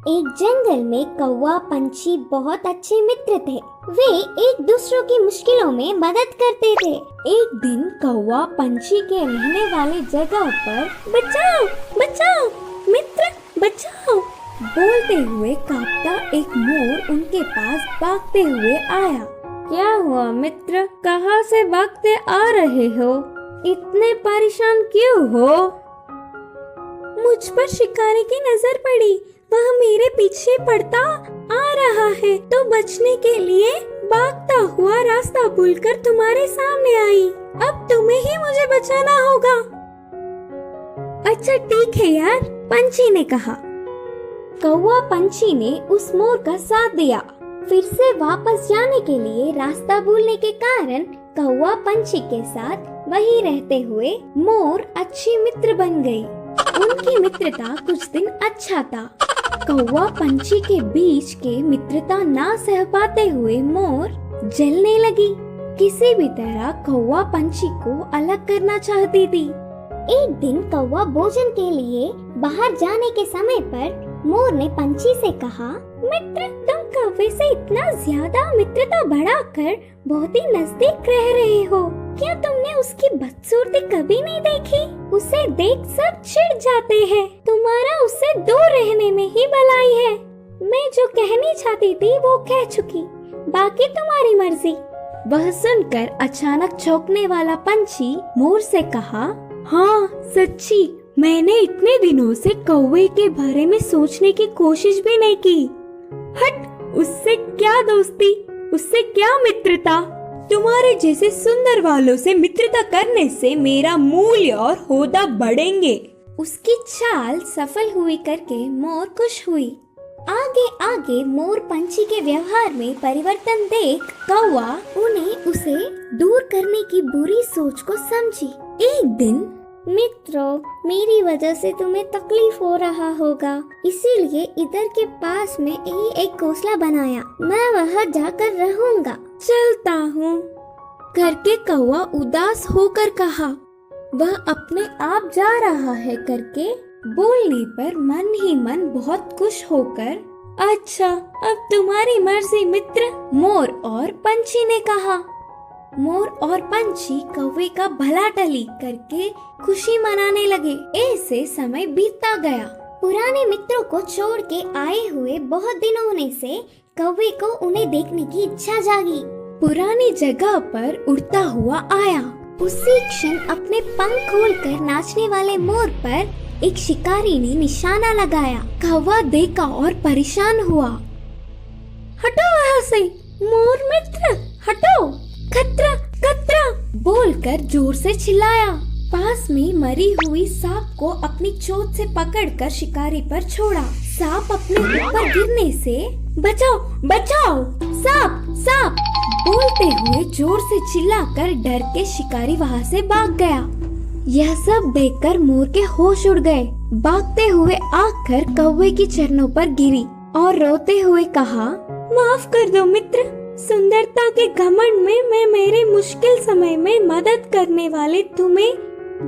एक जंगल में कौवा पंछी बहुत अच्छे मित्र थे। वे एक दूसरों की मुश्किलों में मदद करते थे। एक दिन कौवा पंछी के रहने वाले जगह पर बचाओ बचाओ मित्र बचाओ बोलते हुए कांपता एक मोर उनके पास भागते हुए आया। क्या हुआ मित्र, कहाँ से भागते आ रहे हो? इतने परेशान क्यों हो? मुझ पर शिकारी की नजर पड़ी, वह मेरे पीछे पड़ता आ रहा है तो बचने के लिए भागता हुआ रास्ता भूलकर तुम्हारे सामने आई। अब तुम्हें ही मुझे बचाना होगा। अच्छा ठीक है यार, पंछी ने कहा। कौवा पंछी ने उस मोर का साथ दिया। फिर से वापस जाने के लिए रास्ता भूलने के कारण कौवा पंछी के साथ वहीं रहते हुए मोर अच्छी मित्र बन गई। उनकी मित्रता कुछ दिन अच्छा था। कौवा पंछी के बीच के मित्रता ना सह पाते हुए मोर जलने लगी। किसी भी तरह कौवा पंछी को अलग करना चाहती थी। एक दिन कौवा भोजन के लिए बाहर जाने के समय पर मोर ने पंछी से कहा, मित्र तुम कौवे से इतना ज्यादा मित्रता बढ़ाकर बहुत ही नजदीक रह रहे हो। क्या तुमने उसकी बदसूरती कभी नहीं देखी? उसे देख सब चिढ़ जाते हैं। तुम्हारा उससे दूर रहने में ही भलाई है। मैं जो कहनी चाहती थी वो कह चुकी, बाकी तुम्हारी मर्जी। वह सुनकर अचानक चौंकने वाला पंछी मोर से कहा, हाँ सच्ची, मैंने इतने दिनों से कौवे के बारे में सोचने की कोशिश भी नहीं की। हट, उससे क्या दोस्ती, उससे क्या मित्रता। तुम्हारे जैसे सुंदर वालों से मित्रता करने से मेरा मूल्य और होदा बढ़ेंगे। उसकी चाल सफल हुई करके मोर खुश हुई। आगे आगे मोर पंछी के व्यवहार में परिवर्तन देख कौवा उन्हें उसे दूर करने की बुरी सोच को समझी। एक दिन, मित्रों, मेरी वजह से तुम्हें तकलीफ हो रहा होगा, इसीलिए इधर के पास में ही एक घोंसला बनाया। मैं वहाँ जाकर रहूंगा। चलता हूँ करके कौवा उदास होकर कहा। वह अपने आप जा रहा है करके बोलने पर मन ही मन बहुत खुश होकर, अच्छा अब तुम्हारी मर्जी मित्र, मोर और पंछी ने कहा। मोर और पंछी कौवे का भला टली करके खुशी मनाने लगे। ऐसे समय बीतता गया। पुराने मित्रों को छोड़ के आए हुए बहुत दिन होने से कौवे को उन्हें देखने की इच्छा जागी। पुरानी जगह पर उड़ता हुआ आया। उसी क्षण अपने पंख खोलकर नाचने वाले मोर पर एक शिकारी ने निशाना लगाया। कौवा देखा और परेशान हुआ। हटो वहाँ से, मोर मित्र हटो, खतरा खतरा बोलकर जोर से चिल्लाया। पास में मरी हुई सांप को अपनी चोंच से पकड़कर शिकारी पर छोड़ा। सांप अपने ऊपर गिरने से बचाओ बचाओ, सांप सांप बोलते हुए जोर से चिल्लाकर डर के शिकारी वहाँ से भाग गया। यह सब देखकर मोर के होश उड़ गए। भागते हुए आकर कौवे की चरणों पर गिरी और रोते हुए कहा, माफ कर दो मित्र, सुंदरता के घमंड में मैं मेरे मुश्किल समय में मदद करने वाले तुम्हें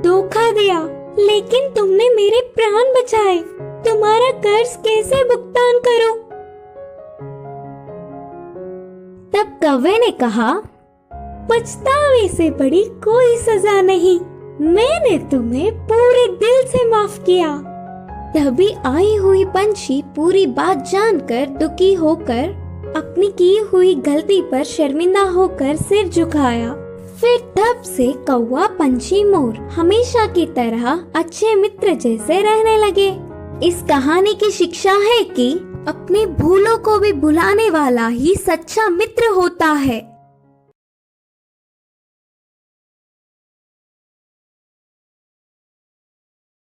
धोखा दिया, लेकिन तुमने मेरे प्राण बचाए। तुम्हारा कर्ज कैसे भुगतान करूं? तब कौवे ने कहा, पछतावे से बड़ी कोई सजा नहीं, मैंने तुम्हें पूरे दिल से माफ किया। तभी आई हुई पंछी पूरी बात जानकर दुखी होकर अपनी की हुई गलती पर शर्मिंदा होकर सिर झुकाया। फिर तब से कौवा पंछी मोर हमेशा की तरह अच्छे मित्र जैसे रहने लगे। इस कहानी की शिक्षा है कि अपने भूलों को भी भुलाने वाला ही सच्चा मित्र होता है।